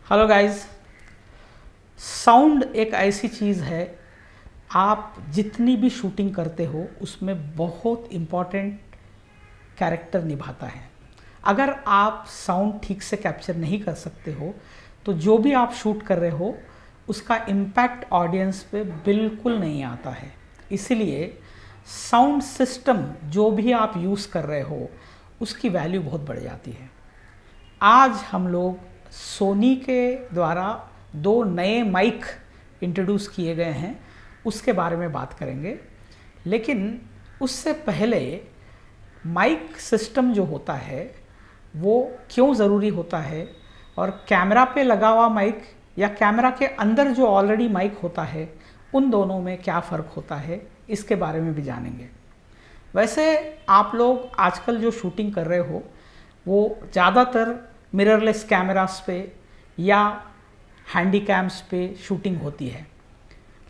Hello guys. Sound एक ऐसी चीज़ है, आप जितनी भी शूटिंग करते हो उसमें बहुत इम्पॉर्टेंट कैरेक्टर निभाता है। अगर आप साउंड ठीक से कैप्चर नहीं कर सकते हो तो जो भी आप शूट कर रहे हो उसका इम्पैक्ट ऑडियंस पे बिल्कुल नहीं आता है। इसलिए साउंड सिस्टम जो भी आप यूज़ कर रहे हो उसकी वैल्यू बहुत बढ़ जाती है। आज हम लोग सोनी के द्वारा 2 नए माइक इंट्रोड्यूस किए गए हैं, उसके बारे में बात करेंगे। लेकिन उससे पहले माइक सिस्टम जो होता है वो क्यों ज़रूरी होता है और कैमरा पे लगा हुआ माइक या कैमरा के अंदर जो ऑलरेडी माइक होता है उन दोनों में क्या फ़र्क होता है, इसके बारे में भी जानेंगे। वैसे आप लोग आजकल जो शूटिंग कर रहे हो वो ज़्यादातर मिररलेस कैमरास पे या हैंडी कैम्स पे शूटिंग होती है,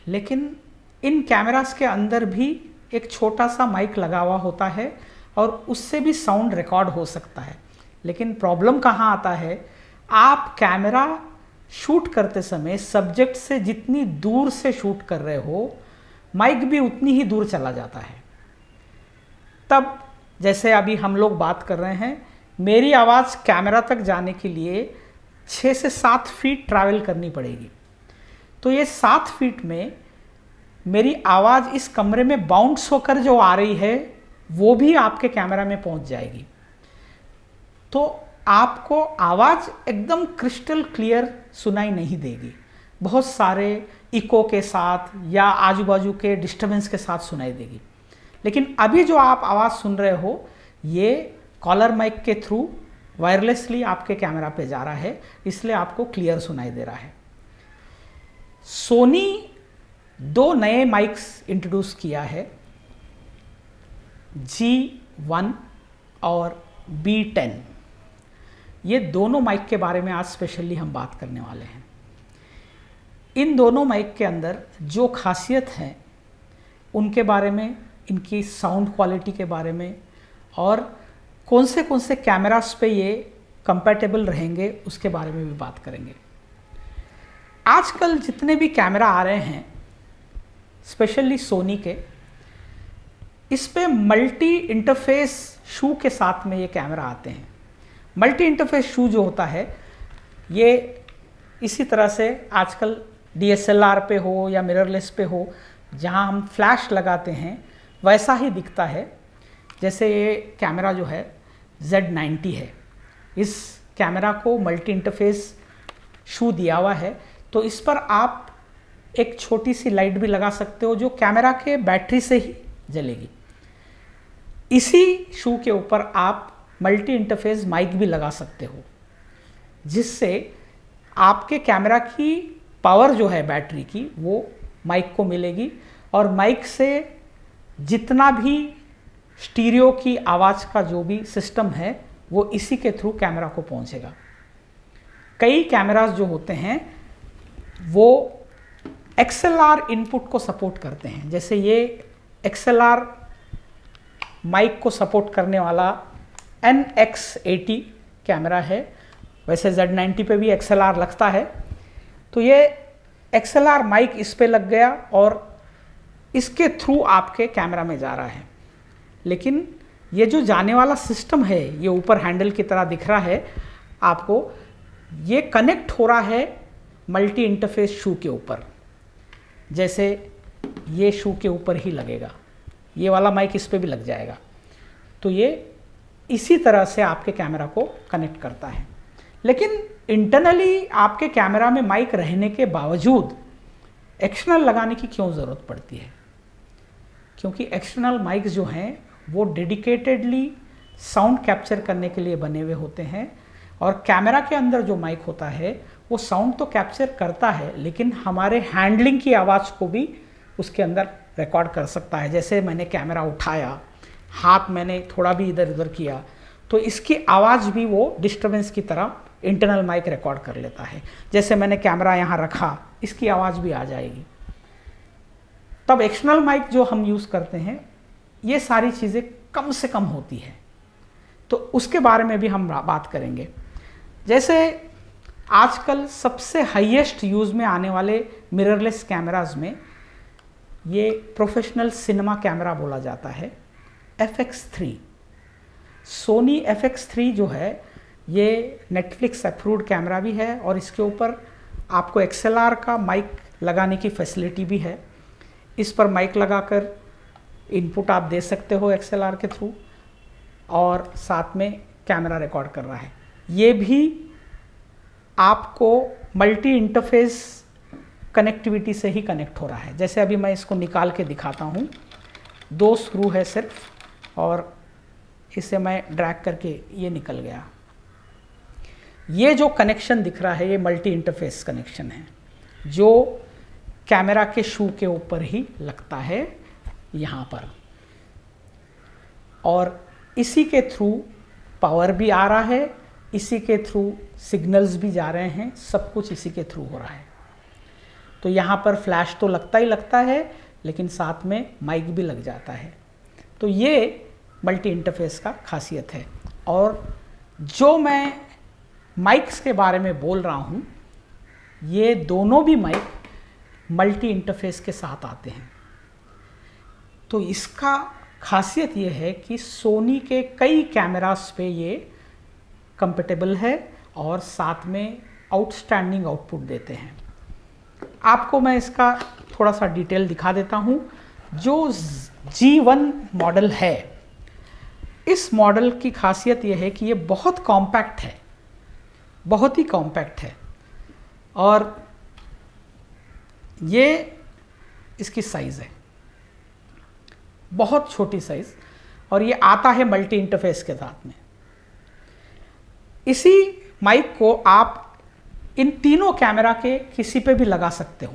लेकिन इन कैमरास के अंदर भी एक छोटा सा माइक लगा हुआ होता है और उससे भी साउंड रिकॉर्ड हो सकता है। लेकिन प्रॉब्लम कहाँ आता है, आप कैमरा शूट करते समय सब्जेक्ट से जितनी दूर से शूट कर रहे हो माइक भी उतनी ही दूर चला जाता है। तब जैसे अभी हम लोग बात कर रहे हैं, मेरी आवाज़ कैमरा तक जाने के लिए 6 से 7 फीट ट्रैवल करनी पड़ेगी। तो ये 7 फीट में मेरी आवाज़ इस कमरे में बाउंस होकर जो आ रही है वो भी आपके कैमरा में पहुंच जाएगी। तो आपको आवाज़ एकदम क्रिस्टल क्लियर सुनाई नहीं देगी, बहुत सारे इको के साथ या आजू बाजू के डिस्टर्बेंस के साथ सुनाई देगी। लेकिन अभी जो आप आवाज़ सुन रहे हो ये कॉलर माइक के थ्रू वायरलेसली आपके कैमरा पे जा रहा है, इसलिए आपको क्लियर सुनाई दे रहा है। सोनी 2 नए माइक्स इंट्रोड्यूस किया है, G1 और B10। ये दोनों माइक के बारे में आज स्पेशली हम बात करने वाले हैं। इन दोनों माइक के अंदर जो खासियत है उनके बारे में, इनकी साउंड क्वालिटी के बारे में और कौन से कैमरास पे ये कंपैटिबल रहेंगे उसके बारे में भी बात करेंगे। आजकल जितने भी कैमरा आ रहे हैं स्पेशली सोनी के, इस पे मल्टी इंटरफेस शू के साथ में ये कैमरा आते हैं। मल्टी इंटरफेस शू जो होता है ये इसी तरह से आजकल DSLR पे हो या मिररलेस पे हो जहां हम फ्लैश लगाते हैं वैसा ही दिखता है। जैसे ये कैमरा जो है Z90 है, इस कैमरा को मल्टी इंटरफेस शू दिया हुआ है, तो इस पर आप एक छोटी सी लाइट भी लगा सकते हो जो कैमरा के बैटरी से ही जलेगी। इसी शू के ऊपर आप मल्टी इंटरफेस माइक भी लगा सकते हो, जिससे आपके कैमरा की पावर जो है बैटरी की वो माइक को मिलेगी और माइक से जितना भी स्टीरियो की आवाज़ का जो भी सिस्टम है वो इसी के थ्रू कैमरा को पहुंचेगा। कई कैमरास जो होते हैं वो XLR इनपुट को सपोर्ट करते हैं, जैसे ये XLR माइक को सपोर्ट करने वाला NX80 कैमरा है। वैसे Z90 पे भी XLR लगता है, तो ये XLR माइक इस पे लग गया और इसके थ्रू आपके कैमरा में जा रहा है। लेकिन ये जो जाने वाला सिस्टम है, ये ऊपर हैंडल की तरह दिख रहा है आपको, ये कनेक्ट हो रहा है मल्टी इंटरफेस शू के ऊपर। जैसे ये शू के ऊपर ही लगेगा, ये वाला माइक इस पे भी लग जाएगा, तो ये इसी तरह से आपके कैमरा को कनेक्ट करता है। लेकिन इंटरनली आपके कैमरा में माइक रहने के बावजूद एक्सटर्नल लगाने की क्यों ज़रूरत पड़ती है? क्योंकि एक्सटर्नल माइक जो हैं वो डेडिकेटेडली साउंड कैप्चर करने के लिए बने हुए होते हैं और कैमरा के अंदर जो माइक होता है वो साउंड तो कैप्चर करता है लेकिन हमारे हैंडलिंग की आवाज़ को भी उसके अंदर रिकॉर्ड कर सकता है। जैसे मैंने कैमरा उठाया, हाथ मैंने थोड़ा भी इधर उधर किया, तो इसकी आवाज़ भी वो डिस्टर्बेंस की तरह इंटरनल माइक रिकॉर्ड कर लेता है। जैसे मैंने कैमरा यहाँ रखा, इसकी आवाज़ भी आ जाएगी। तब एक्सटर्नल माइक जो हम यूज़ करते हैं ये सारी चीज़ें कम से कम होती है, तो उसके बारे में भी हम बात करेंगे। जैसे आजकल सबसे हाईएस्ट यूज़ में आने वाले मिररलेस कैमराज में ये प्रोफेशनल सिनेमा कैमरा बोला जाता है FX3। सोनी FX3 जो है ये नेटफ्लिक्स अप्रूव्ड कैमरा भी है और इसके ऊपर आपको XLR का माइक लगाने की फैसिलिटी भी है। इस पर माइक लगाकर इनपुट आप दे सकते हो XLR के थ्रू और साथ में कैमरा रिकॉर्ड कर रहा है। ये भी आपको मल्टी इंटरफेस कनेक्टिविटी से ही कनेक्ट हो रहा है। जैसे अभी मैं इसको निकाल के दिखाता हूँ, 2 स्क्रू है सिर्फ और इसे मैं ड्रैग करके ये निकल गया। ये जो कनेक्शन दिख रहा है ये मल्टी इंटरफेस कनेक्शन है जो कैमरा के शू के ऊपर ही लगता है यहाँ पर, और इसी के थ्रू पावर भी आ रहा है, इसी के थ्रू सिग्नल्स भी जा रहे हैं, सब कुछ इसी के थ्रू हो रहा है। तो यहाँ पर फ्लैश तो लगता ही लगता है लेकिन साथ में माइक भी लग जाता है। तो ये मल्टी इंटरफेस का खासियत है। और जो मैं माइक्स के बारे में बोल रहा हूँ ये दोनों भी माइक मल्टी इंटरफेस के साथ आते हैं। तो इसका खासियत ये है कि सोनी के कई कैमरास पे ये कंपेटेबल है और साथ में आउटस्टैंडिंग आउटपुट देते हैं। आपको मैं इसका थोड़ा सा डिटेल दिखा देता हूँ। जो G1 मॉडल है, इस मॉडल की खासियत यह है कि ये बहुत कॉम्पैक्ट है, बहुत ही कॉम्पैक्ट है और ये इसकी साइज़ है बहुत छोटी साइज़, और ये आता है मल्टी इंटरफेस के साथ में। इसी माइक को आप इन तीनों कैमरा के किसी पे भी लगा सकते हो,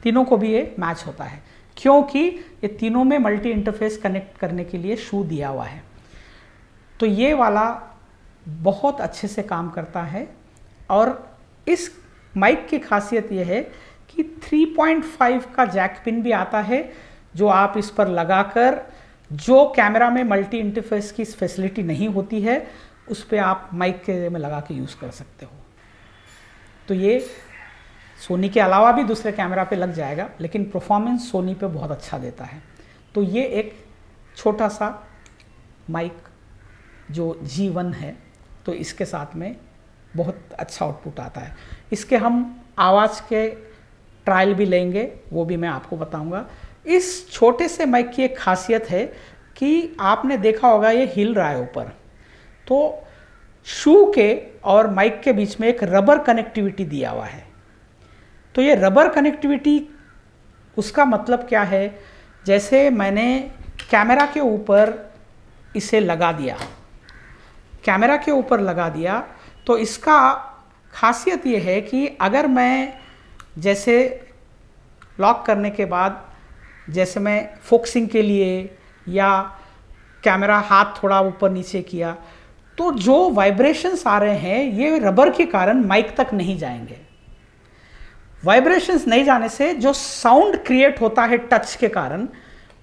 तीनों को भी ये मैच होता है क्योंकि ये तीनों में मल्टी इंटरफेस कनेक्ट करने के लिए शू दिया हुआ है। तो ये वाला बहुत अच्छे से काम करता है। और इस माइक की खासियत ये है कि 3.5 का जैक पिन भी आता है जो आप इस पर लगाकर, जो कैमरा में मल्टी इंटरफेस की फैसिलिटी नहीं होती है उस पर आप माइक के में लगा के यूज़ कर सकते हो। तो ये सोनी के अलावा भी दूसरे कैमरा पे लग जाएगा लेकिन परफॉर्मेंस सोनी पे बहुत अच्छा देता है। तो ये एक छोटा सा माइक जो G1 है तो इसके साथ में बहुत अच्छा आउटपुट आता है। इसके हम आवाज़ के ट्रायल भी लेंगे, वो भी मैं आपको बताऊंगा। इस छोटे से माइक की एक खासियत है कि आपने देखा होगा ये हिल रहा है ऊपर, तो शू के और माइक के बीच में एक रबर कनेक्टिविटी दिया हुआ है। तो ये रबर कनेक्टिविटी उसका मतलब क्या है, जैसे मैंने कैमरा के ऊपर इसे लगा दिया, कैमरा के ऊपर लगा दिया तो इसका खासियत ये है कि अगर मैं जैसे लॉक करने के बाद जैसे मैं फोकसिंग के लिए या कैमरा हाथ थोड़ा ऊपर नीचे किया तो जो वाइब्रेशंस आ रहे हैं ये रबर के कारण माइक तक नहीं जाएंगे। वाइब्रेशंस नहीं जाने से जो साउंड क्रिएट होता है टच के कारण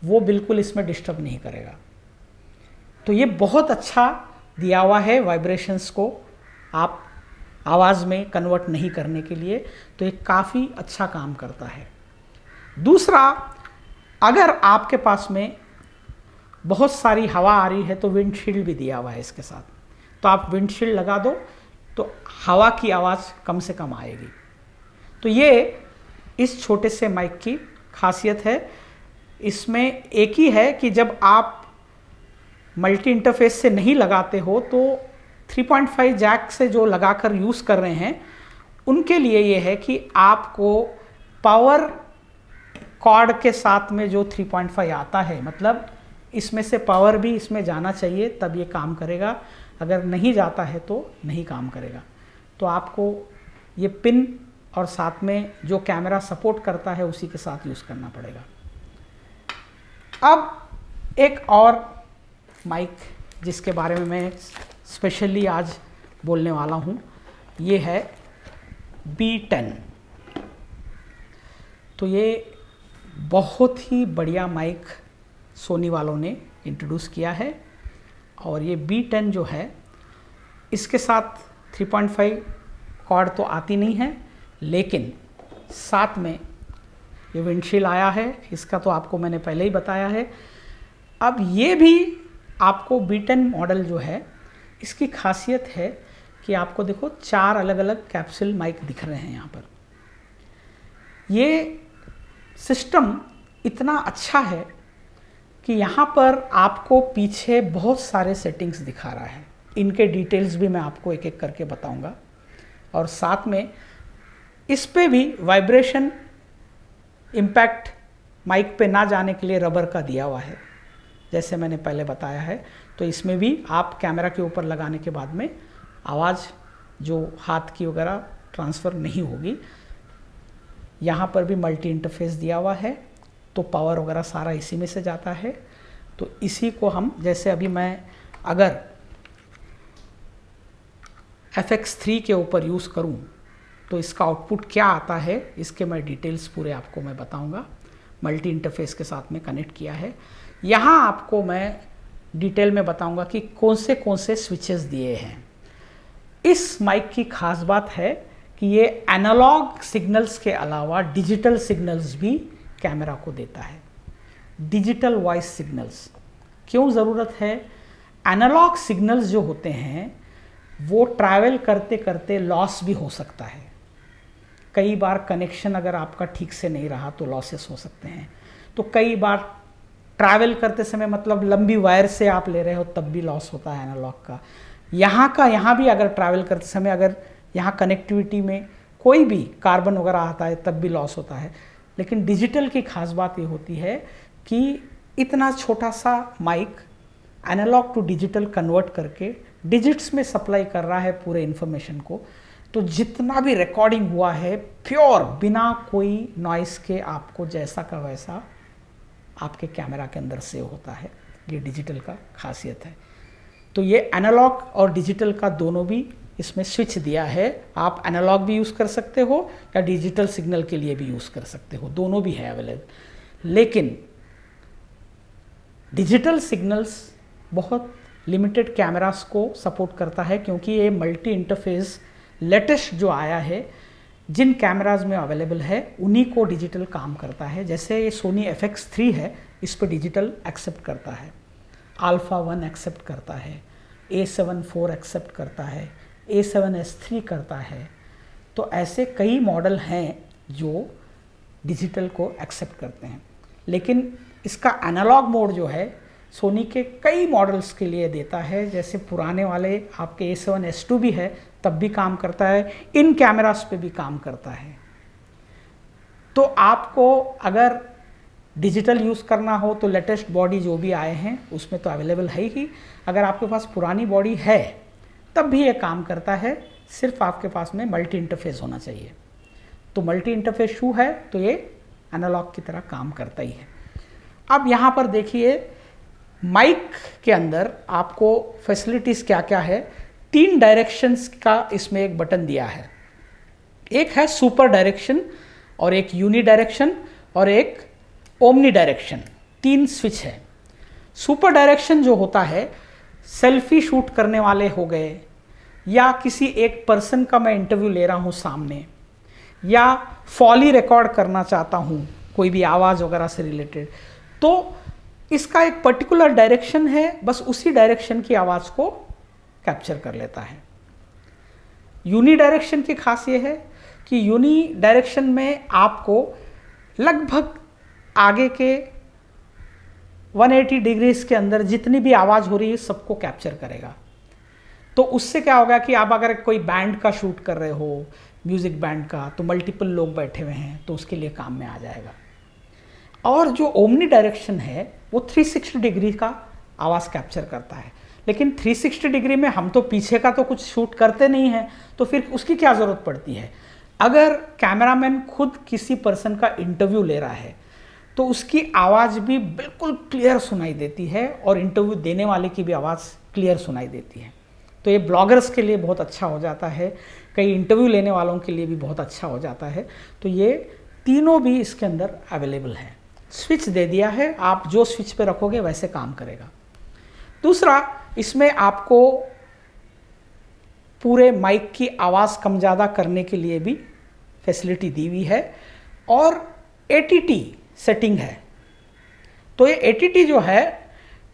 वो बिल्कुल इसमें डिस्टर्ब नहीं करेगा। तो ये बहुत अच्छा दिया हुआ है वाइब्रेशंस को आप आवाज़ में कन्वर्ट नहीं करने के लिए, तो ये काफ़ी अच्छा काम करता है। दूसरा, अगर आपके पास में बहुत सारी हवा आ रही है तो विंडशील्ड भी दिया हुआ है इसके साथ, तो आप विंडशील्ड लगा दो तो हवा की आवाज़ कम से कम आएगी। तो ये इस छोटे से माइक की खासियत है। इसमें एक ही है कि जब आप मल्टी इंटरफेस से नहीं लगाते हो तो 3.5 जैक से जो लगाकर यूज़ कर रहे हैं उनके लिए ये है कि आपको पावर कॉर्ड के साथ में जो 3.5 आता है, मतलब इसमें से पावर भी इसमें जाना चाहिए तब ये काम करेगा, अगर नहीं जाता है तो नहीं काम करेगा। तो आपको ये पिन और साथ में जो कैमरा सपोर्ट करता है उसी के साथ यूज़ करना पड़ेगा। अब एक और माइक जिसके बारे में मैं स्पेशली आज बोलने वाला हूँ ये है B10। तो ये बहुत ही बढ़िया माइक सोनी वालों ने इंट्रोड्यूस किया है और ये B10 जो है इसके साथ 3.5 कॉर्ड तो आती नहीं है, लेकिन साथ में ये विंडशील्ड आया है, इसका तो आपको मैंने पहले ही बताया है। अब ये भी आपको B10 मॉडल जो है, इसकी खासियत है कि आपको देखो 4 अलग अलग कैप्सूल माइक दिख रहे हैं यहाँ पर। ये सिस्टम इतना अच्छा है कि यहाँ पर आपको पीछे बहुत सारे सेटिंग्स दिखा रहा है। इनके डिटेल्स भी मैं आपको एक एक करके बताऊंगा, और साथ में इस पे भी वाइब्रेशन इम्पैक्ट माइक पे ना जाने के लिए रबर का दिया हुआ है, जैसे मैंने पहले बताया है। तो इसमें भी आप कैमरा के ऊपर लगाने के बाद में आवाज़ जो हाथ की वगैरह ट्रांसफ़र नहीं होगी। यहाँ पर भी मल्टी इंटरफेस दिया हुआ है, तो पावर वगैरह सारा इसी में से जाता है। तो इसी को हम, जैसे अभी मैं अगर FX3 के ऊपर यूज़ करूं तो इसका आउटपुट क्या आता है, इसके मैं डिटेल्स पूरे आपको मैं बताऊंगा। मल्टी इंटरफेस के साथ में कनेक्ट किया है। यहाँ आपको मैं डिटेल में बताऊंगा कि कौन से स्विचेस दिए हैं। इस माइक की खास बात है कि ये एनालॉग सिग्नल्स के अलावा डिजिटल सिग्नल्स भी कैमरा को देता है। डिजिटल वॉइस सिग्नल्स क्यों ज़रूरत है? एनालॉग सिग्नल्स जो होते हैं वो ट्रैवल करते करते लॉस भी हो सकता है। कई बार कनेक्शन अगर आपका ठीक से नहीं रहा तो लॉसेस हो सकते हैं। तो कई बार ट्रैवल करते समय, मतलब लंबी वायर से आप ले रहे हो तब भी लॉस होता है एनालॉग का। यहाँ भी अगर ट्रैवल करते समय अगर यहाँ कनेक्टिविटी में कोई भी कार्बन वगैरह आता है तब भी लॉस होता है। लेकिन डिजिटल की खास बात ये होती है कि इतना छोटा सा mike analog to digital convert करके डिजिट्स में सप्लाई कर रहा है पूरे इन्फॉर्मेशन को। तो जितना भी रिकॉर्डिंग हुआ है प्योर, बिना कोई नॉइस के, आपको जैसा का वैसा आपके कैमरा के अंदर सेव होता है। ये डिजिटल का खासियत है। तो ये एनालॉग और डिजिटल का दोनों भी इसमें स्विच दिया है। आप एनालॉग भी यूज़ कर सकते हो या डिजिटल सिग्नल के लिए भी यूज़ कर सकते हो, दोनों भी है अवेलेबल। लेकिन डिजिटल सिग्नल्स बहुत लिमिटेड कैमरास को सपोर्ट करता है, क्योंकि ये मल्टी इंटरफेस लेटेस्ट जो आया है, जिन कैमराज में अवेलेबल है उन्हीं को डिजिटल काम करता है। जैसे ये सोनी FX3 है, इस पर डिजिटल एक्सेप्ट करता है, अल्फा 1 एक्सेप्ट करता है, A7 IV एक्सेप्ट करता है, A7S3 करता है। तो ऐसे कई मॉडल हैं जो डिजिटल को एक्सेप्ट करते हैं। लेकिन इसका एनालॉग मोड जो है सोनी के कई मॉडल्स के लिए देता है। जैसे पुराने वाले आपके A7S2 भी है, तब भी काम करता है, इन कैमरास पे भी काम करता है। तो आपको अगर डिजिटल यूज़ करना हो तो लेटेस्ट बॉडी जो भी आए हैं उसमें तो अवेलेबल है ही। अगर आपके पास पुरानी बॉडी है तब भी ये काम करता है, सिर्फ आपके पास में मल्टी इंटरफेस होना चाहिए। तो मल्टी इंटरफेस शू है तो ये एनालॉग की तरह काम करता ही है। अब यहाँ पर देखिए माइक के अंदर आपको फैसिलिटीज़ क्या क्या है। 3 डायरेक्शंस का इसमें एक बटन दिया है। एक है सुपर डायरेक्शन, और एक यूनि डायरेक्शन, और एक ओमनी डायरेक्शन। 3 स्विच है। सुपर डायरेक्शन जो होता है, सेल्फी शूट करने वाले हो गए, या किसी एक पर्सन का मैं इंटरव्यू ले रहा हूँ सामने, या फॉली रिकॉर्ड करना चाहता हूँ कोई भी आवाज़ वगैरह से रिलेटेड, तो इसका एक पर्टिकुलर डायरेक्शन है, बस उसी डायरेक्शन की आवाज़ को कैप्चर कर लेता है। यूनि डायरेक्शन की खास ये है कि यूनि डायरेक्शन में आपको लगभग आगे के 180 डिग्रीज के अंदर जितनी भी आवाज़ हो रही है सबको कैप्चर करेगा। तो उससे क्या होगा कि आप अगर कोई बैंड का शूट कर रहे हो, म्यूज़िक बैंड का, तो मल्टीपल लोग बैठे हुए हैं तो उसके लिए काम में आ जाएगा। और जो ओमनी डायरेक्शन है वो 360 डिग्री का आवाज़ कैप्चर करता है। लेकिन 360 डिग्री में हम तो पीछे का तो कुछ शूट करते नहीं हैं, तो फिर उसकी क्या ज़रूरत पड़ती है। अगर कैमरामैन खुद किसी पर्सन का इंटरव्यू ले रहा है तो उसकी आवाज़ भी बिल्कुल क्लियर सुनाई देती है, और इंटरव्यू देने वाले की भी आवाज़ क्लियर सुनाई देती है। तो ये ब्लॉगर्स के लिए बहुत अच्छा हो जाता है, कई इंटरव्यू लेने वालों के लिए भी बहुत अच्छा हो जाता है। तो ये तीनों भी इसके अंदर अवेलेबल है। स्विच दे दिया है, आप जो स्विच पे रखोगे वैसे काम करेगा। दूसरा, इसमें आपको पूरे माइक की आवाज़ कम ज़्यादा करने के लिए भी फैसिलिटी दी हुई है। और ATT सेटिंग है। तो ये ATT जो है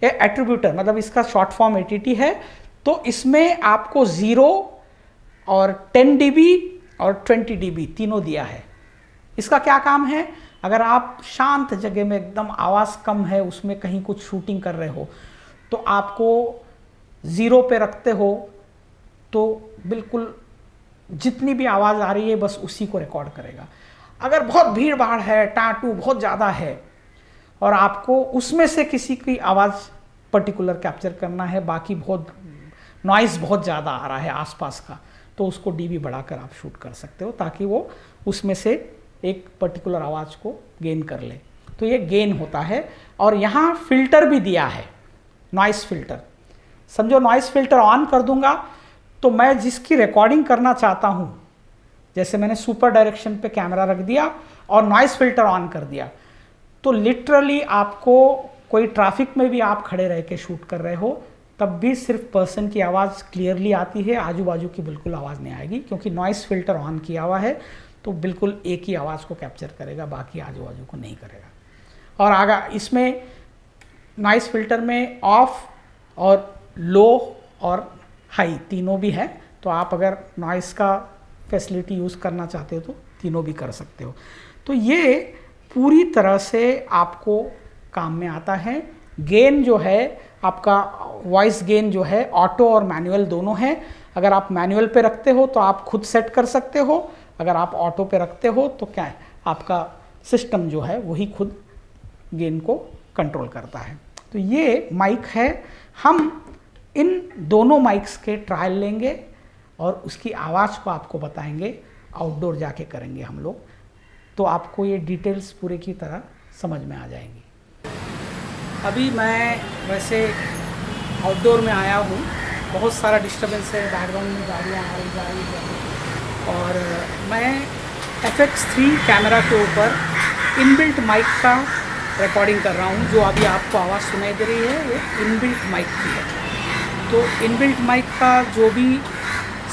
ये एट्रीब्यूटर, मतलब इसका शॉर्ट फॉर्म ATT है। तो इसमें आपको 0 और 10 dB और 20 dB तीनों दिया है। इसका क्या काम है, अगर आप शांत जगह में एकदम आवाज़ कम है उसमें कहीं कुछ शूटिंग कर रहे हो तो आपको 0 पे रखते हो तो बिल्कुल जितनी भी आवाज़ आ रही है बस उसी को रिकॉर्ड करेगा। अगर बहुत भीड़ भाड़ है, टाटू बहुत ज़्यादा है और आपको उसमें से किसी की आवाज़ पर्टिकुलर कैप्चर करना है, बाकी बहुत नॉइज़ बहुत ज़्यादा आ रहा है आसपास का, तो उसको dB बढ़ाकर आप शूट कर सकते हो ताकि वो उसमें से एक पर्टिकुलर आवाज़ को गेन कर ले। तो ये गेन होता है। और यहाँ फिल्टर भी दिया है, नॉइस फिल्टर। समझो नॉइस फिल्टर ऑन कर दूंगा तो मैं जिसकी रिकॉर्डिंग करना चाहता हूँ, जैसे मैंने सुपर डायरेक्शन पे कैमरा रख दिया और नॉइस फिल्टर ऑन कर दिया, तो लिटरली आपको कोई ट्रैफिक में भी आप खड़े रह के शूट कर रहे हो तब भी सिर्फ पर्सन की आवाज़ क्लियरली आती है, आजू बाजू की बिल्कुल आवाज़ नहीं आएगी, क्योंकि नॉइस फिल्टर ऑन किया हुआ है तो बिल्कुल एक ही आवाज़ को कैप्चर करेगा, बाकी आजू बाजू को नहीं करेगा। और आगे इसमें नॉइस फिल्टर में ऑफ और लो और हाई तीनों भी है, तो आप अगर नॉइस का फैसिलिटी यूज़ करना चाहते हो तो तीनों भी कर सकते हो। तो ये पूरी तरह से आपको काम में आता है। गेन जो है आपका, वॉइस गेन जो है ऑटो और मैनुअल दोनों है। अगर आप मैनुअल पे रखते हो तो आप खुद सेट कर सकते हो, अगर आप ऑटो पे रखते हो तो क्या है, आपका सिस्टम जो है वही खुद गेन को कंट्रोल करता है। तो ये माइक है। हम इन दोनों माइक्स के ट्रायल लेंगे और उसकी आवाज़ को आपको बताएंगे, आउटडोर जाके करेंगे हम लोग, तो आपको ये डिटेल्स पूरे की तरह समझ में आ जाएंगी। अभी मैं वैसे आउटडोर में आया हूँ, बहुत सारा डिस्टर्बेंस है, बैकग्राउंड में गाड़ियाँ आ रही जा रही है, और मैं FX3 कैमरा के ऊपर इनबिल्ट माइक का रिकॉर्डिंग कर रहा हूँ। जो अभी आपको आवाज़ सुनाई दे रही है ये इनबिल्ट माइक की है। तो इनबिल्ट माइक का जो भी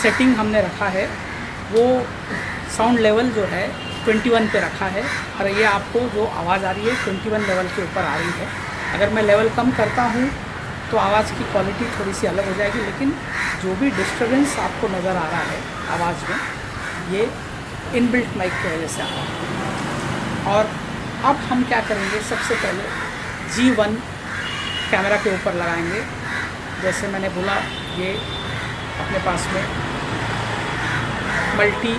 सेटिंग हमने रखा है वो साउंड लेवल जो है 21 पे रखा है, और ये आपको जो आवाज़ आ रही है 21 लेवल के ऊपर आ रही है। अगर मैं लेवल कम करता हूँ तो आवाज़ की क्वालिटी थोड़ी सी अलग हो जाएगी, लेकिन जो भी डिस्टर्बेंस आपको नज़र आ रहा है आवाज़ में, ये इनबिल्ट माइक की वजह से आ रहा है। और अब हम क्या करेंगे, सबसे पहले G1 कैमरा के ऊपर लगाएंगे। जैसे मैंने बोला, ये अपने पास में मल्टी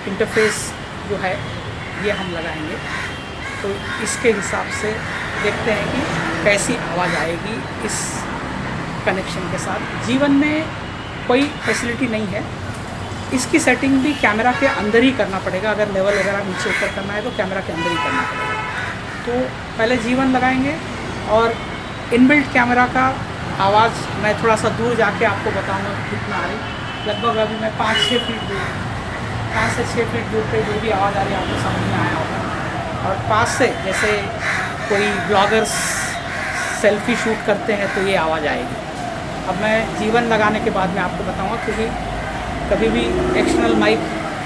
इंटरफेस जो है ये हम लगाएंगे। तो इसके हिसाब से देखते हैं कि कैसी आवाज़ आएगी इस कनेक्शन के साथ। G1 में कोई फैसिलिटी नहीं है, इसकी सेटिंग भी कैमरा के अंदर ही करना पड़ेगा। अगर लेवल वगैरह नीचे ऊपर करना है तो कैमरा के अंदर ही करना पड़ेगा। तो पहले G1 लगाएंगे और इनबिल्ट कैमरा का आवाज़ मैं थोड़ा सा दूर जाके आपको बताऊंगा कितना आ रही। लगभग अभी मैं 5-6 फीट दूर, 5 से 6 फीट दूर पे जो भी आवाज़ आ रही है आपको समझ में आया होगा। और पास से जैसे कोई ब्लॉगर्स सेल्फी शूट करते हैं तो ये आवाज़ आएगी। अब मैं G1 लगाने के बाद में आपको बताऊंगा, क्योंकि कभी भी एक्सटर्नल माइक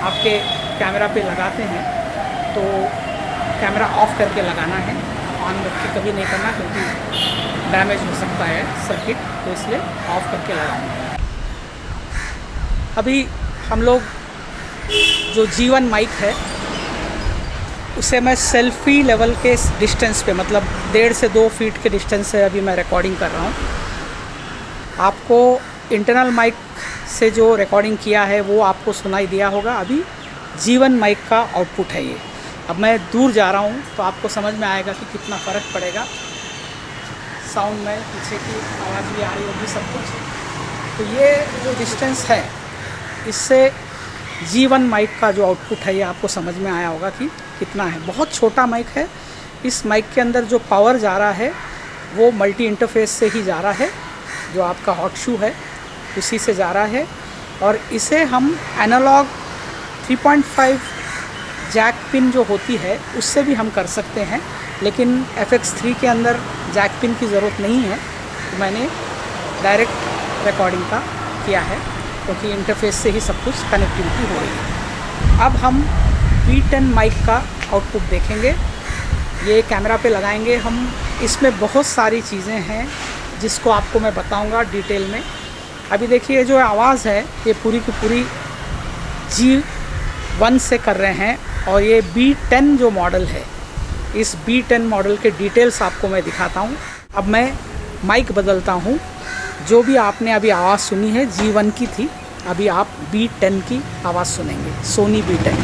आपके कैमरा पे लगाते हैं तो कैमरा ऑफ करके लगाना है, ऑन रख के कभी नहीं करना, क्योंकि डैमेज हो सकता है सर्किट, तो इसलिए ऑफ करके लगाऊंगा। अभी हम लोग जो G1 माइक है उसे मैं सेल्फी लेवल के डिस्टेंस पे, मतलब 1.5 से 2 फीट के डिस्टेंस से अभी मैं रिकॉर्डिंग कर रहा हूँ। आपको इंटरनल माइक से जो रिकॉर्डिंग किया है वो आपको सुनाई दिया होगा। अभी G1 माइक का आउटपुट है ये। अब मैं दूर जा रहा हूँ तो आपको समझ में आएगा कि कितना फ़र्क पड़ेगा। साउंड में पीछे की आवाज़ भी आ रही होगी, सब कुछ। तो ये जो डिस्टेंस है इससे G1 माइक का जो आउटपुट है ये आपको समझ में आया होगा कि कितना है। बहुत छोटा माइक है। इस माइक के अंदर जो पावर जा रहा है वो मल्टी इंटरफेस से ही जा रहा है, जो आपका हॉट शू है उसी से जा रहा है। और इसे हम एनालॉग 3.5 जैक पिन जो होती है उससे भी हम कर सकते हैं, लेकिन FX3 के अंदर जैक पिन की ज़रूरत नहीं है, तो मैंने डायरेक्ट रिकॉर्डिंग का किया है। क्योंकि इंटरफेस से ही सब कुछ कनेक्टिविटी हो रही है। अब हम B10 माइक का आउटपुट देखेंगे। ये कैमरा पे लगाएंगे हम। इसमें बहुत सारी चीज़ें हैं जिसको आपको मैं बताऊंगा डिटेल में। अभी देखिए जो आवाज़ है ये पूरी की पूरी G1 से कर रहे हैं, और ये B10 जो मॉडल है, इस B10 मॉडल के डिटेल्स आपको मैं दिखाता हूँ। अब मैं माइक बदलता हूँ। जो भी आपने अभी आवाज़ सुनी है G1 की थी, अभी आप B10 की आवाज़ सुनेंगे, सोनी B10।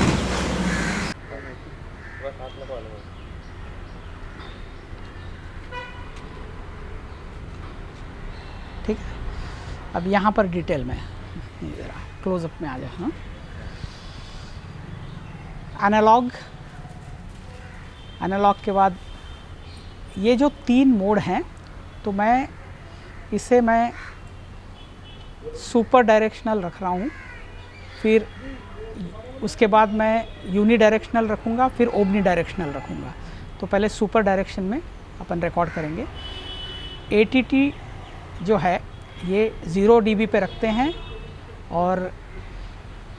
ठीक है, अब यहाँ पर डिटेल में ज़रा क्लोजअप में आ जाए। हाँ, एनालॉग के बाद ये जो 3 मोड हैं, तो मैं सुपर डायरेक्शनल रख रहा हूँ, फिर उसके बाद मैं यूनी डायरेक्शनल रखूँगा, फिर ओमनी डायरेक्शनल रखूँगा। तो पहले सुपर डायरेक्शन में अपन रिकॉर्ड करेंगे। ATT जो है ये 0 dB पे रखते हैं, और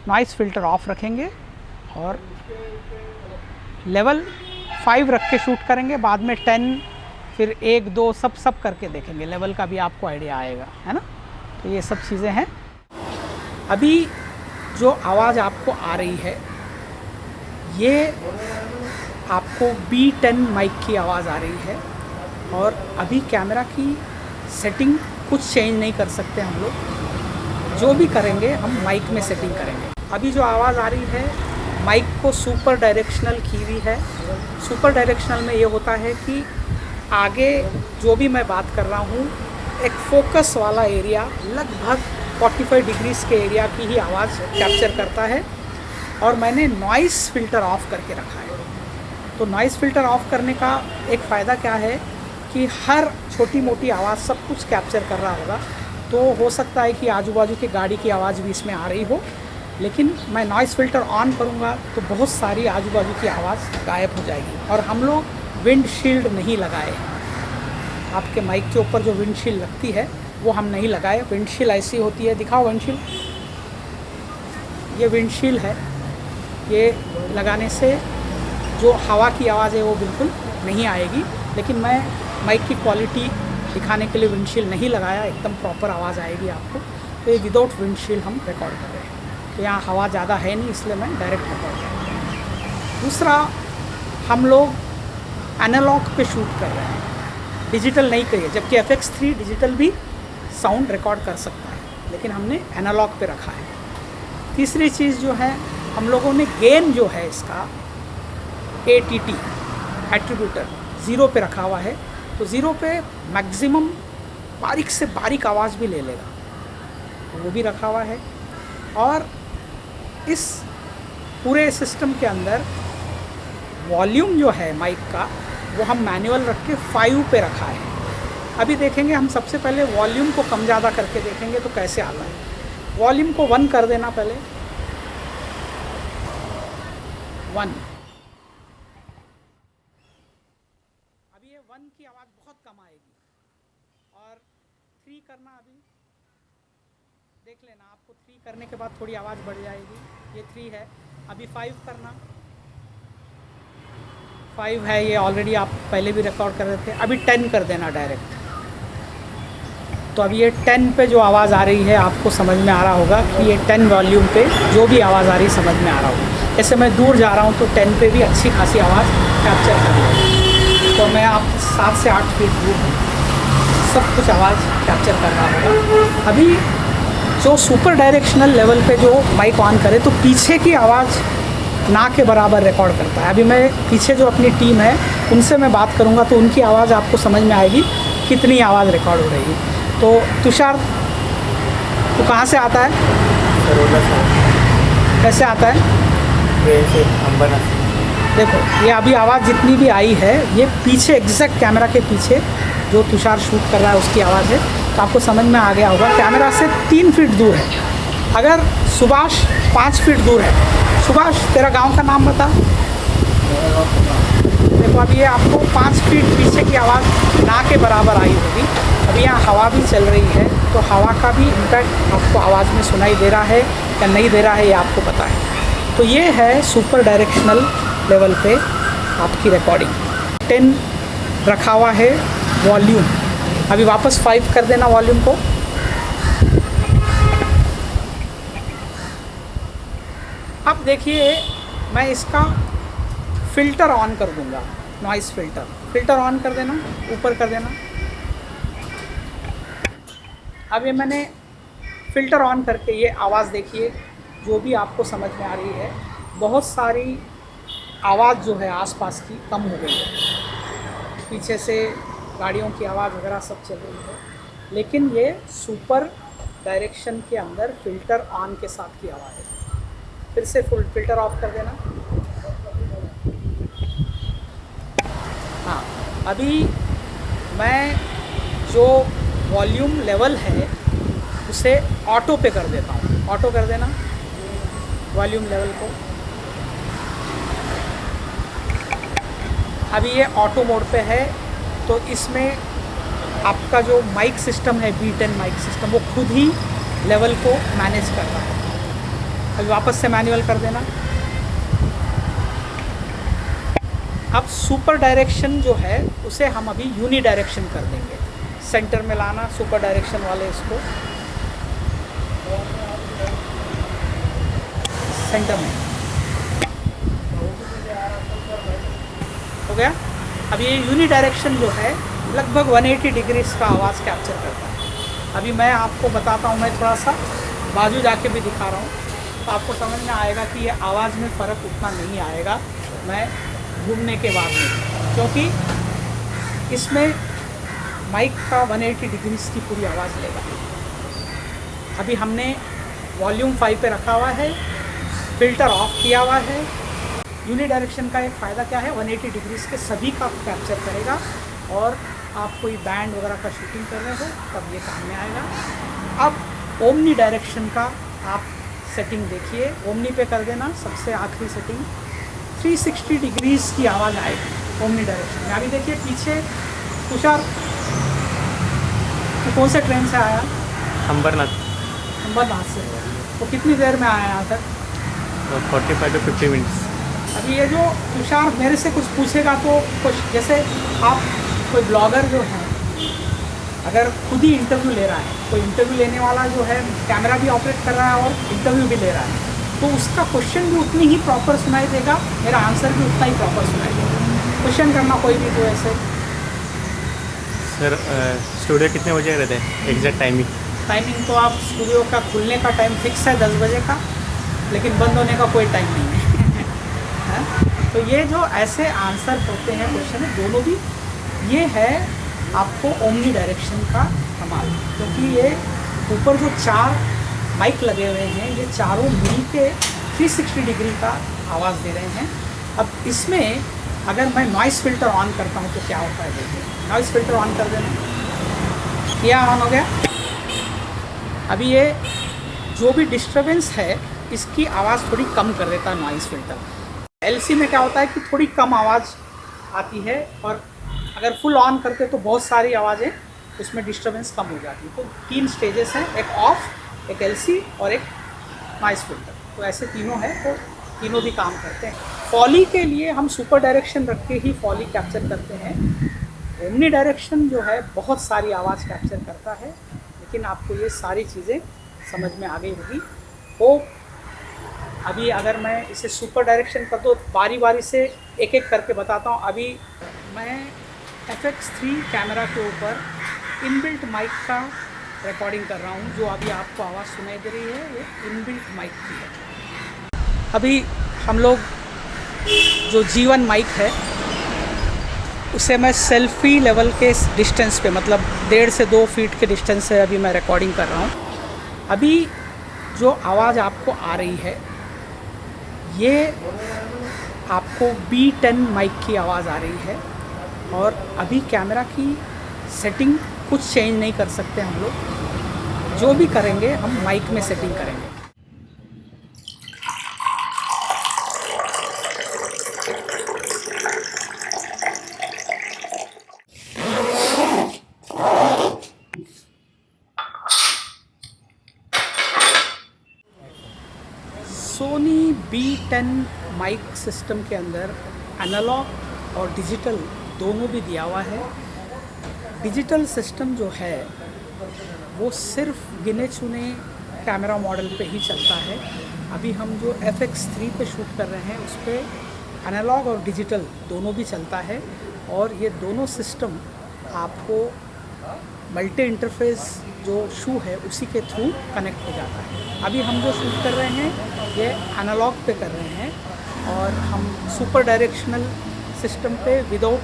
नॉइस फिल्टर ऑफ रखेंगे, और लेवल 5 रख के शूट करेंगे। बाद में 10, फिर 1 2 सब करके देखेंगे, लेवल का भी आपको आइडिया आएगा, है ना। तो ये सब चीज़ें हैं। अभी जो आवाज़ आपको आ रही है ये आपको B10 माइक की आवाज़ आ रही है, और अभी कैमरा की सेटिंग कुछ चेंज नहीं कर सकते हम लोग। जो भी करेंगे हम माइक में सेटिंग करेंगे। अभी जो आवाज़ आ रही है माइक को सुपर डायरेक्शनल की हुई है। सुपर डायरेक्शनल में ये होता है कि आगे जो भी मैं बात कर रहा हूँ, एक फोकस वाला एरिया लगभग 45 डिग्रीज के एरिया की ही आवाज़ कैप्चर करता है। और मैंने नॉइस फ़िल्टर ऑफ करके रखा है। तो नॉइस फ़िल्टर ऑफ करने का एक फ़ायदा क्या है कि हर छोटी मोटी आवाज़ सब कुछ कैप्चर कर रहा होगा। तो हो सकता है कि आजू बाजू की गाड़ी की आवाज़ भी इसमें आ रही हो, लेकिन मैं नॉइस फ़िल्टर ऑन करूँगा तो बहुत सारी आजू बाजू की आवाज़ गायब हो जाएगी। और हम लोग विंडशील्ड नहीं लगाए, आपके माइक के ऊपर जो विंडशील्ड लगती है वो हम नहीं लगाए। विंडशील्ड ऐसी होती है, दिखाओ विंडशील्ड, ये विंडशील्ड है। ये लगाने से जो हवा की आवाज़ है वो बिल्कुल नहीं आएगी। लेकिन मैं माइक की क्वालिटी दिखाने के लिए विंडशील्ड नहीं लगाया, एकदम प्रॉपर आवाज़ आएगी आपको। तो ये विदाउट विंडशील्ड हम रिकॉर्ड कर रहे हैं। तो यहाँ हवा ज़्यादा है नहीं, इसलिए मैं डायरेक्ट रिकॉर्ड कर रहा हूँ। दूसरा, हम लोग एनालॉग पे शूट कर रहे हैं, डिजिटल नहीं करिए, जबकि FX3 डिजिटल भी साउंड रिकॉर्ड कर सकता है, लेकिन हमने एनालॉग पे रखा है। तीसरी चीज़ जो है, हम लोगों ने गेन जो है इसका ATT एट्रीब्यूटर 0 पे रखा हुआ है। तो 0 पे मैक्सिमम बारीक से बारीक आवाज़ भी ले लेगा, तो वो भी रखा हुआ है। और इस पूरे सिस्टम के अंदर वॉल्यूम जो है माइक का, वो हम मैनुअल रख के 5 पे रखा है। अभी देखेंगे हम, सबसे पहले वॉल्यूम को कम ज़्यादा करके देखेंगे तो कैसे आता है। वॉल्यूम को 1 कर देना पहले, 1। अभी ये 1 की आवाज़ बहुत कम आएगी। और 3 करना, अभी देख लेना, आपको 3 करने के बाद थोड़ी आवाज़ बढ़ जाएगी। ये 3 है। अभी 5 करना, 5 है, ये ऑलरेडी आप पहले भी रिकॉर्ड कर रहे थे। अभी 10 कर देना डायरेक्ट। तो अभी ये 10 पे जो आवाज़ आ रही है आपको समझ में आ रहा होगा कि ये 10 वॉल्यूम पे जो भी आवाज़ आ रही समझ में आ रहा होगा। जैसे मैं दूर जा रहा हूँ तो 10 पे भी अच्छी खासी आवाज़ कैप्चर कर रही है। तो मैं आप 7 से 8 फीट दूर हूँ, सब कुछ आवाज़ कैप्चर कर रहा होगा। अभी जो सुपर डायरेक्शनल लेवल पे जो माइक ऑन करे तो पीछे की आवाज़ ना के बराबर रिकॉर्ड करता है। अभी मैं पीछे जो अपनी टीम है उनसे मैं बात करूँगा तो उनकी आवाज़ आपको समझ में आएगी कितनी आवाज़ रिकॉर्ड हो रही है। तो तुषार, तो कहाँ से आता है? बड़ौदा से। कैसे आता है? ट्रेन से, अंबना। देखो, ये अभी आवाज़ जितनी भी आई है ये पीछे, एग्जैक्ट कैमरा के पीछे जो तुषार शूट कर रहा है उसकी आवाज़ है। तो आपको समझ में आ गया होगा, कैमरा से 3 फीट दूर है। अगर सुभाष 5 फीट दूर है, सुभाष तेरा गांव का नाम बता। देखो, अभी ये आपको 5 फीट पीछे की आवाज़ ना के बराबर आई होगी। अभी यहाँ हवा भी चल रही है, तो हवा का भी इम्पैक्ट आपको आवाज़ में सुनाई दे रहा है या नहीं दे रहा है, ये आपको पता है। तो ये है सुपर डायरेक्शनल लेवल पे आपकी रिकॉर्डिंग। 10 रखा हुआ है वॉल्यूम। अभी वापस 5 कर देना वॉल्यूम को। अब देखिए, मैं इसका फ़िल्टर ऑन कर दूंगा, नॉइज़ फ़िल्टर ऑन कर देना, ऊपर कर देना। अब ये मैंने फ़िल्टर ऑन करके ये आवाज़ देखिए, जो भी आपको समझ में आ रही है, बहुत सारी आवाज़ जो है आसपास की कम हो गई है। पीछे से गाड़ियों की आवाज़ वगैरह सब चल रही है, लेकिन ये सुपर डायरेक्शन के अंदर फ़िल्टर ऑन के साथ की आवाज़ है। फिर से फुल फ़िल्टर ऑफ कर देना। हाँ, अभी मैं जो वॉल्यूम लेवल है उसे ऑटो पे कर देता हूँ। ऑटो कर देना वॉल्यूम लेवल को। अभी ये ऑटो मोड पे है, तो इसमें आपका जो माइक सिस्टम है, B10 माइक सिस्टम, वो खुद ही लेवल को मैनेज कर रहा है। अभी वापस से मैनुअल कर देना। अब सुपर डायरेक्शन जो है उसे हम अभी यूनी डायरेक्शन कर देंगे। सेंटर में लाना सुपर डायरेक्शन वाले इसको सेंटर में हो गया। अब ये यूनी डायरेक्शन जो है लगभग 180 डिग्रीज का आवाज़ कैप्चर करता है। अभी मैं आपको बताता हूँ, मैं थोड़ा सा बाजू जाके भी दिखा रहा हूँ, तो आपको समझ में आएगा कि ये आवाज़ में फ़र्क उतना नहीं आएगा मैं घूमने के बाद में, क्योंकि इसमें माइक का 180 डिग्रीज की पूरी आवाज़ लेगा। अभी हमने वॉल्यूम 5 पे रखा हुआ है, फ़िल्टर ऑफ किया हुआ है। यूनी डायरेक्शन का एक फ़ायदा क्या है, 180 डिग्रीज़ के सभी का कैप्चर करेगा, और आप कोई बैंड वगैरह का शूटिंग कर रहे हो तब ये काम में आएगा। अब ओमनी डायरेक्शन का आप सेटिंग देखिए, ओमनी पे कर देना, सबसे आखिरी सेटिंग 360 डिग्रीज़ की आवाज़ आएगी ओमनी डायरेक्शन में। अभी देखिए पीछे तुषार, तो कौन से ट्रेन से आया? अंबरनाथ से। तो कितनी देर में आया यहाँ तक? 45 to 50 मिनट्स। अभी ये जो तुषार मेरे से कुछ पूछेगा, तो कुछ जैसे आप कोई ब्लॉगर जो है अगर खुद ही इंटरव्यू ले रहा है, कोई इंटरव्यू लेने वाला जो है कैमरा भी ऑपरेट कर रहा है और इंटरव्यू भी ले रहा है, तो उसका क्वेश्चन भी उतनी ही प्रॉपर सुनाई देगा, मेरा आंसर भी उतना ही प्रॉपर सुनाई देगा। क्वेश्चन करना कोई भी तो ऐसे। सर स्टूडियो कितने बजे रहते हैं एग्जैक्ट टाइमिंग तो आप स्टूडियो का खुलने का टाइम फिक्स है 10 बजे का, लेकिन बंद होने का कोई टाइम नहीं है। तो ये जो ऐसे आंसर होते हैं क्वेश्चन है, दोनों भी ये है आपको ओमनी डायरेक्शन का कमाल, क्योंकि ये ऊपर जो 4 माइक लगे हुए हैं, ये चारों मिल के 360 डिग्री का आवाज़ दे रहे हैं। अब इसमें अगर मैं नॉइज़ फ़िल्टर ऑन करता हूँ तो क्या होता है देखिए। नॉइज़ फ़िल्टर ऑन कर देना, किया ऑन हो गया। अभी ये जो भी डिस्टर्बेंस है इसकी आवाज़ थोड़ी कम कर देता है नॉइज़ फ़िल्टर। एलसी में क्या होता है कि थोड़ी कम आवाज़ आती है, और अगर फुल ऑन करते तो बहुत सारी आवाज़ें उसमें डिस्टर्बेंस कम हो जाती है। तो 3 स्टेजेस हैं, एक ऑफ, एक एलसी और एक नॉइज़ फ़िल्टर। तो ऐसे तीनों हैं, तो तीनों भी काम करते हैं। फॉली के लिए हम सुपर डायरेक्शन रख के ही फॉली कैप्चर करते हैं। ओमनी डायरेक्शन जो है बहुत सारी आवाज़ कैप्चर करता है, लेकिन आपको ये सारी चीज़ें समझ में आ गई होगी। तो अभी अगर मैं इसे सुपर डायरेक्शन कर दो, बारी बारी से एक एक करके बताता हूँ। अभी मैं FX3 कैमरा के ऊपर इनबिल्ट माइक का रिकॉर्डिंग कर रहा हूँ। जो अभी आपको आवाज़ सुनाई दे रही है ये इनबिल्ट माइक की है। अभी हम लोग जो G1 माइक है उसे मैं सेल्फ़ी लेवल के डिस्टेंस पे, मतलब 1.5 से 2 फीट के डिस्टेंस से अभी मैं रिकॉर्डिंग कर रहा हूँ। अभी जो आवाज़ आपको आ रही है ये आपको B10 माइक की आवाज़ आ रही है, और अभी कैमरा की सेटिंग कुछ चेंज नहीं कर सकते हम लोग। जो भी करेंगे हम माइक में सेटिंग करेंगे। सोनी B10 माइक सिस्टम के अंदर एनालॉग और डिजिटल दोनों भी दिया हुआ है। डिजिटल सिस्टम जो है वो सिर्फ गिने चुने कैमरा मॉडल पे ही चलता है। अभी हम जो FX3 पे शूट कर रहे हैं उस पर एनालॉग और डिजिटल दोनों भी चलता है और ये दोनों सिस्टम आपको मल्टी इंटरफेस जो शू है उसी के थ्रू कनेक्ट हो जाता है। अभी हम जो शूट कर रहे हैं ये एनालॉग पे कर रहे हैं और हम सुपर डायरेक्शनल सिस्टम पे विदाउट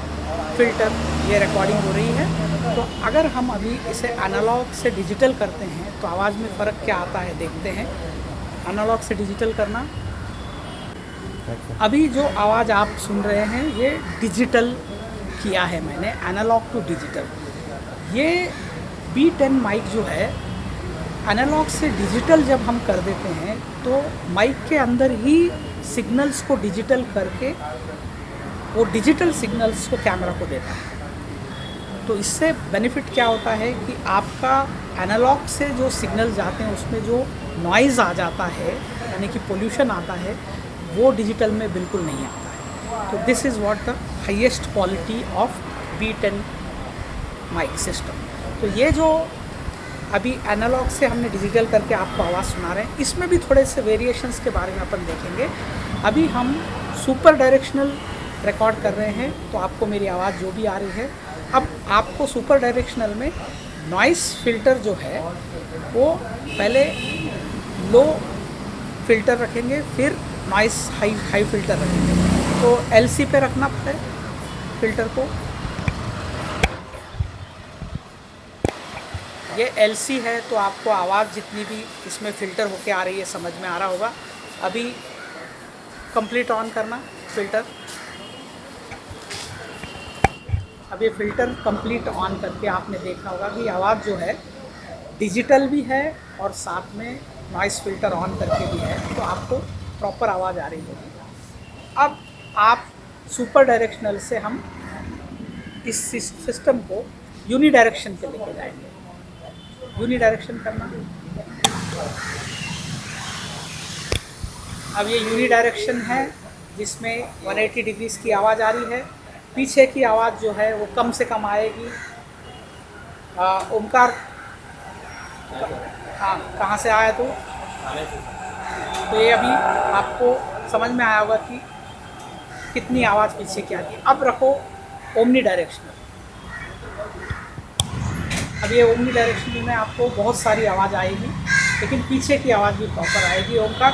फिल्टर ये रिकॉर्डिंग हो रही है। तो अगर हम अभी इसे एनालॉग से डिजिटल करते हैं तो आवाज़ में फ़र्क क्या आता है देखते हैं। एनालॉग से डिजिटल करना, अभी जो आवाज़ आप सुन रहे हैं ये डिजिटल किया है मैंने, एनालॉग टू डिजिटल। ये B10 माइक जो है एनालॉग से डिजिटल जब हम कर देते हैं तो माइक के अंदर ही सिग्नल्स को डिजिटल करके वो डिजिटल सिग्नल्स को कैमरा को देता है। तो इससे बेनिफिट क्या होता है कि आपका एनालॉग से जो सिग्नल जाते हैं उसमें जो नॉइज़ आ जाता है यानी कि पोल्यूशन आता है वो डिजिटल में बिल्कुल नहीं आता है। तो this is what the highest quality of B10 mike system. तो ये जो अभी एनालॉग से हमने डिजिटल करके आपको आवाज़ सुना रहे हैं इसमें भी थोड़े से वेरिएशंस के बारे में अपन देखेंगे। अभी हम सुपर डायरेक्शनल रिकॉर्ड कर रहे हैं तो आपको मेरी आवाज़ जो भी आ रही है, अब आपको सुपर डायरेक्शनल में नॉइस फिल्टर जो है वो पहले लो फिल्टर रखेंगे फिर नॉइस हाई फिल्टर रखेंगे। तो LC पे रखना पड़ता है फिल्टर को। ये LC है तो आपको आवाज़ जितनी भी इसमें फ़िल्टर होके आ रही है समझ में आ रहा होगा। अभी कंप्लीट ऑन करना फ़िल्टर। अब ये फ़िल्टर कंप्लीट ऑन करके आपने देखा होगा कि आवाज़ जो है डिजिटल भी है और साथ में नॉइस फ़िल्टर ऑन करके भी है तो आपको प्रॉपर आवाज़ आ रही होगी। अब आप सुपर डायरेक्शनल से हम इस सिस्टम को यूनी डायरेक्शन पे लेके जाएंगे। यूनी डायरेक्शन करना। अब ये यूनी डायरेक्शन है जिसमें 180 डिग्रीज़ की आवाज़ आ रही है। पीछे की आवाज़ जो है वो कम से कम आएगी। ओमकार, हाँ कहाँ से आया तू? तो ये अभी आपको समझ में आया होगा कि कितनी आवाज़ पीछे की आती है। अब रखो ओमनी डायरेक्शनल। अब ये ओमनी डायरेक्शनल में आपको बहुत सारी आवाज़ आएगी लेकिन पीछे की आवाज़ भी प्रॉपर आएगी। ओमकार,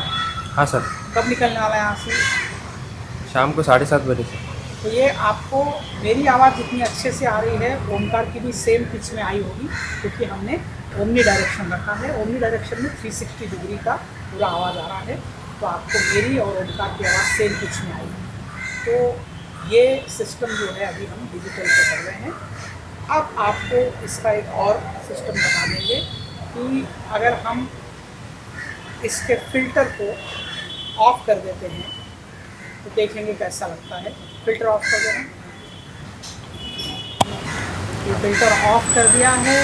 हाँ सर। कब निकलने वाला है यहाँ से? शाम को 7:30 बजे से। तो ये आपको मेरी आवाज़ जितनी अच्छे से आ रही है ओमकार की भी सेम पिच में आई होगी क्योंकि हमने ओमनी डायरेक्शन रखा है। ओमनी डायरेक्शन में 360 डिग्री का पूरा आवाज़ आ रहा है तो आपको मेरी और ओमकार की आवाज़ सेम पिच में आएगी। तो ये सिस्टम जो है अभी हम डिजिटल पे कर रहे हैं। अब आपको इसका एक और सिस्टम बता देंगे कि अगर हम इसके फ़िल्टर को ऑफ़ कर देते हैं तो देखेंगे कैसा लगता है। फ़िल्टर ऑफ़ कर देना। ये फ़िल्टर ऑफ़ कर दिया है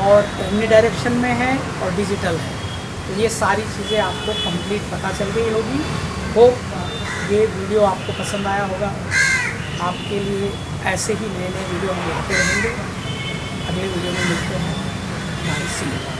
और ओमनी डायरेक्शन में है और डिजिटल है। तो ये सारी चीज़ें आपको कंप्लीट पता चल गई होगी। होप ये वीडियो आपको पसंद आया होगा। आपके लिए ऐसे ही नए नए वीडियो हम लाते रहेंगे। अगले वीडियो में मिलते हैं। Bye, see you.